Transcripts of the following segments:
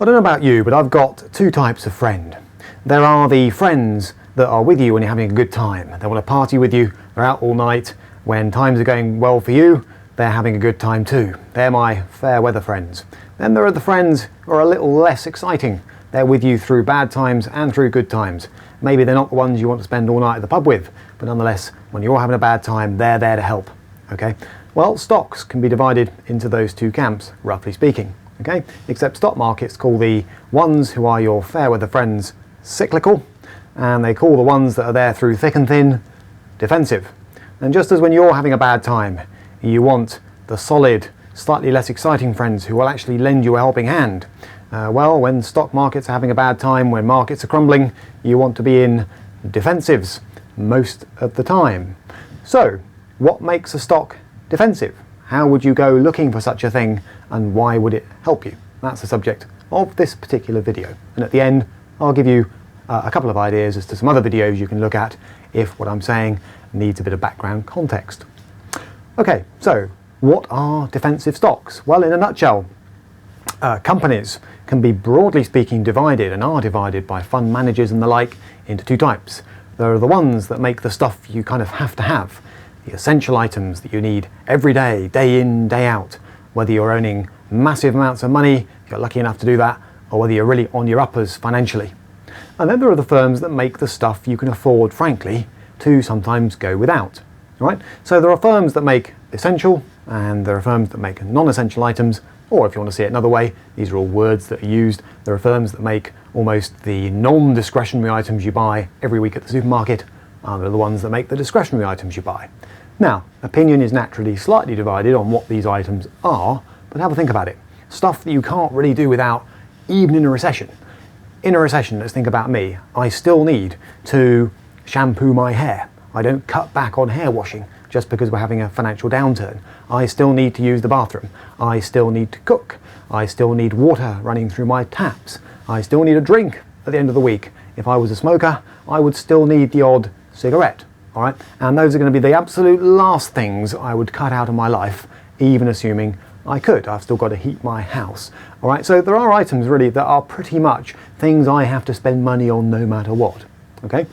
I don't know about you, but I've got two types of friend. There are the friends that are with you when you're having a good time. They want to party with you, they're out all night. When times are going well for you, they're having a good time too. They're my fair weather friends. Then there are the friends who are a little less exciting. They're with you through bad times and through good times. Maybe they're not the ones you want to spend all night at the pub with, but nonetheless, when you're having a bad time, they're there to help. Okay? Well, stocks can be divided into those two camps, roughly speaking. Okay? Except stock markets call the ones who are your fair weather friends cyclical, and they call the ones that are there through thick and thin defensive. And just as when you're having a bad time, you want the solid, slightly less exciting friends who will actually lend you a helping hand. Well, when stock markets are having a bad time, when markets are crumbling, you want to be in defensives most of the time. So, what makes a stock defensive? How would you go looking for such a thing, and why would it help you? That's the subject of this particular video. And at the end, I'll give you a couple of ideas as to some other videos you can look at if what I'm saying needs a bit of background context. Okay, so what are defensive stocks? Well, in a nutshell, companies can be broadly speaking divided, and are divided by fund managers and the like, into two types. There are the ones that make the stuff you kind of have to have, the essential items that you need every day, day in, day out, whether you're owning massive amounts of money, if you're lucky enough to do that, or whether you're really on your uppers financially. And then there are the firms that make the stuff you can afford, frankly, to sometimes go without. Right? So there are firms that make essential, and there are firms that make non-essential items, or if you want to see it another way, these are all words that are used. There are firms that make almost the non-discretionary items you buy every week at the supermarket, and there are the ones that make the discretionary items you buy. Now, opinion is naturally slightly divided on what these items are, but have a think about it. Stuff that you can't really do without, even in a recession. In a recession, let's think about me. I still need to shampoo my hair. I don't cut back on hair washing just because we're having a financial downturn. I still need to use the bathroom. I still need to cook. I still need water running through my taps. I still need a drink at the end of the week. If I was a smoker, I would still need the odd cigarette. All right? And those are going to be the absolute last things I would cut out of my life, even assuming I could. I've still got to heat my house. All right? So there are items really that are pretty much things I have to spend money on no matter what. Okay?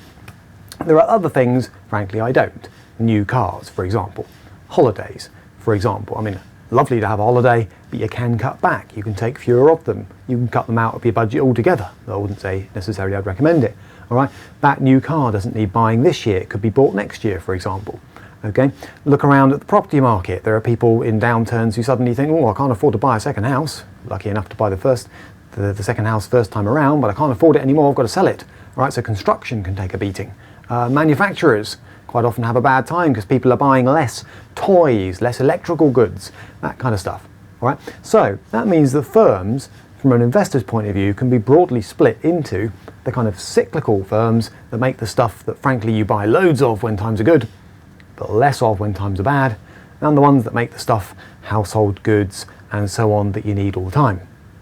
There are other things, frankly, I don't. New cars, for example. Holidays, for example. I mean, lovely to have a holiday, but you can cut back. You can take fewer of them. You can cut them out of your budget altogether. I wouldn't say necessarily I'd recommend it. All right? That new car doesn't need buying this year. It could be bought next year, for example. Okay? Look around at the property market. There are people in downturns who suddenly think, oh, I can't afford to buy a second house. Lucky enough to buy the second house first time around, but I can't afford it anymore. I've got to sell it. All right? So construction can take a beating. Manufacturers quite often have a bad time because people are buying less toys, less electrical goods, that kind of stuff. All right? So that means that firms, from an investor's point of view, can be broadly split into the kind of cyclical firms that make the stuff that frankly you buy loads of when times are good, but less of when times are bad, and the ones that make the stuff, household goods and so on, that you need all the time.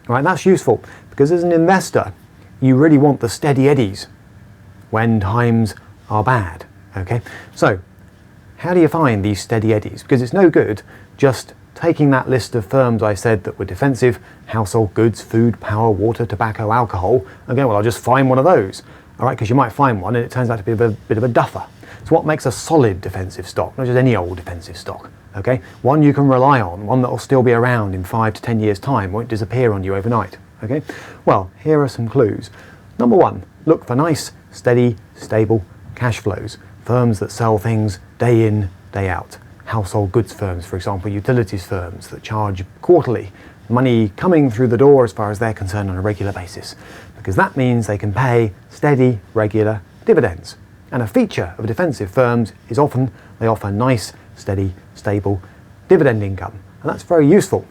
All right? That's useful because as an investor, you really want the steady eddies when times are bad. Okay, so how do you find these steady eddies? Because it's no good just taking that list of firms I said that were defensive, household goods, food, power, water, tobacco, alcohol, and go, well, I'll just find one of those. All right, because you might find one and it turns out to be a bit of a duffer. So what makes a solid defensive stock? Not just any old defensive stock. Okay, one you can rely on, one that will still be around in 5 to 10 years' time, won't disappear on you overnight. Okay, well, here are some clues. Number one, look for nice, steady, stable cash flows. Firms that sell things day in, day out. Household goods firms, for example, utilities firms that charge quarterly, money coming through the door as far as they're concerned on a regular basis, because that means they can pay steady, regular dividends. And a feature of defensive firms is often they offer nice, steady, stable dividend income. And that's very useful,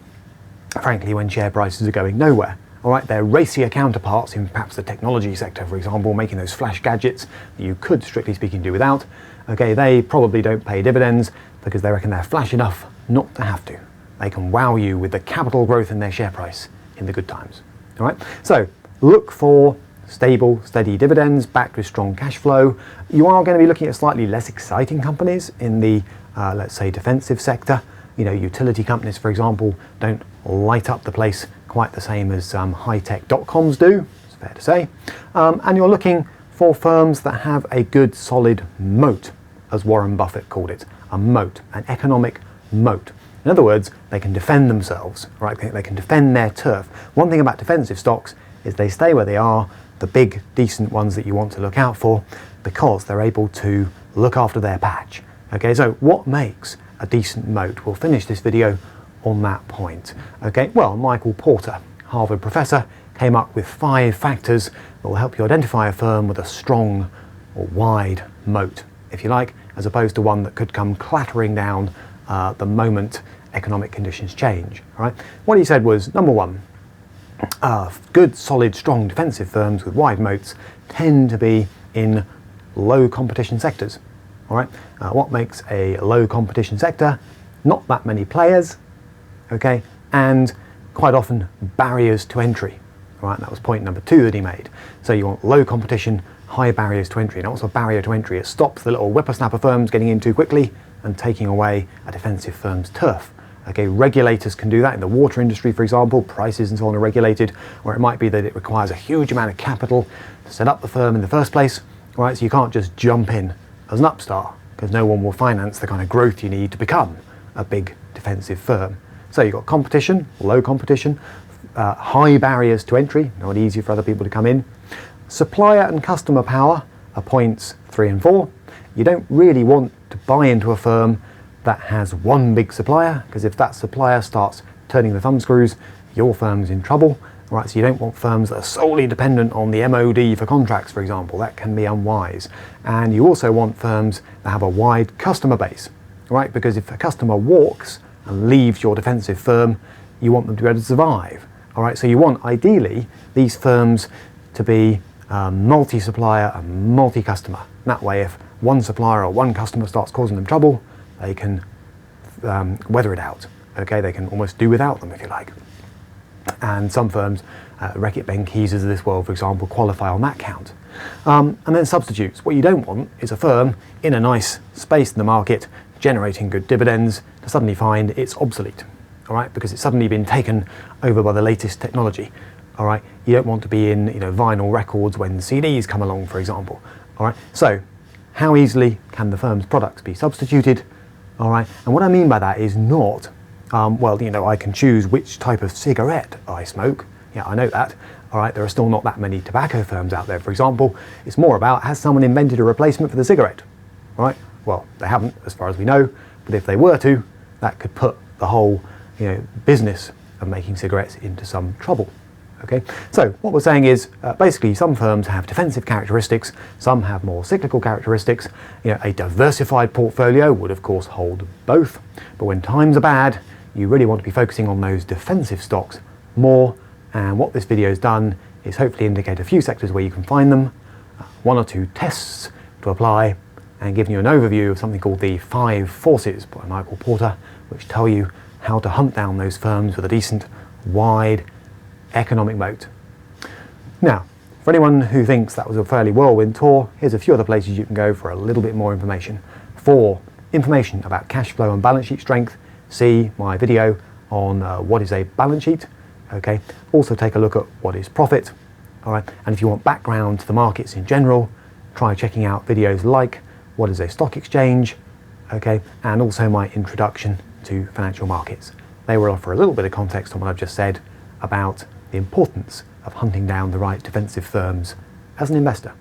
frankly, when share prices are going nowhere. All right, they're racier counterparts in perhaps the technology sector, for example, making those flash gadgets that you could, strictly speaking, do without. Okay, they probably don't pay dividends because they reckon they're flash enough not to have to. They can wow you with the capital growth in their share price in the good times. All right, so look for stable, steady dividends backed with strong cash flow. You are going to be looking at slightly less exciting companies in the, let's say, defensive sector. You know, utility companies, for example, don't light up the place quite the same as high-tech dot-coms do, it's fair to say, and you're looking for firms that have a good solid moat, as Warren Buffett called it, a moat, an economic moat. In other words, they can defend themselves, right? They can defend their turf. One thing about defensive stocks is they stay where they are, the big, decent ones that you want to look out for, because they're able to look after their patch. Okay, so what makes a decent moat? We'll finish this video on that point. Okay, well, Michael Porter, Harvard professor, came up with 5 factors that will help you identify a firm with a strong or wide moat, if you like, as opposed to one that could come clattering down the moment economic conditions change. All right? What he said was, number 1, good, solid, strong defensive firms with wide moats tend to be in low competition sectors. All right? What makes a low competition sector? Not that many players, okay, and quite often barriers to entry. All right? That was point number 2 that he made. So you want low competition, high barriers to entry, and also a barrier to entry. It stops the little whippersnapper firms getting in too quickly and taking away a defensive firm's turf. Okay, regulators can do that in the water industry, for example. Prices and so on are regulated, or it might be that it requires a huge amount of capital to set up the firm in the first place. All right, so you can't just jump in as an upstart because no one will finance the kind of growth you need to become a big defensive firm. So you've got competition, low competition, high barriers to entry, not easy for other people to come in. Supplier and customer power are points 3 and 4. You don't really want to buy into a firm that has one big supplier, because if that supplier starts turning the thumbscrews, your firm's in trouble. Right, so you don't want firms that are solely dependent on the MOD for contracts, for example. That can be unwise. And you also want firms that have a wide customer base, right? Because if a customer walks and leaves your defensive firm, you want them to be able to survive. All right, so you want, ideally, these firms to be multi-supplier and multi-customer. That way, if one supplier or one customer starts causing them trouble, they can weather it out. Okay, they can almost do without them, if you like. And some firms, Reckitt Benckises of this world, for example, qualify on that count. And then substitutes. What you don't want is a firm in a nice space in the market, generating good dividends, to suddenly find it's obsolete. All right, because it's suddenly been taken over by the latest technology. All right, you don't want to be in vinyl records when CDs come along, for example. All right, so how easily can the firm's products be substituted? All right, and what I mean by that is not, I can choose which type of cigarette I smoke. Yeah, I know that. All right, there are still not that many tobacco firms out there, for example. It's more about, has someone invented a replacement for the cigarette? All right, well, they haven't, as far as we know, but if they were to, that could put the whole business of making cigarettes into some trouble. Okay, so what we're saying is basically some firms have defensive characteristics, some have more cyclical characteristics. A diversified portfolio would of course hold both, but when times are bad, you really want to be focusing on those defensive stocks more. And what this video has done is hopefully indicate a few sectors where you can find them, 1 or 2 tests to apply, and giving you an overview of something called the 5 Forces by Michael Porter, which tell you how to hunt down those firms with a decent, wide economic moat. Now, for anyone who thinks that was a fairly whirlwind tour, here's a few other places you can go for a little bit more information. For information about cash flow and balance sheet strength, see my video on what is a balance sheet. Okay. Also take a look at what is profit. All right. And if you want background to the markets in general, try checking out videos like what is a stock exchange, okay, and also my introduction to financial markets. They will offer a little bit of context on what I've just said about the importance of hunting down the right defensive firms as an investor.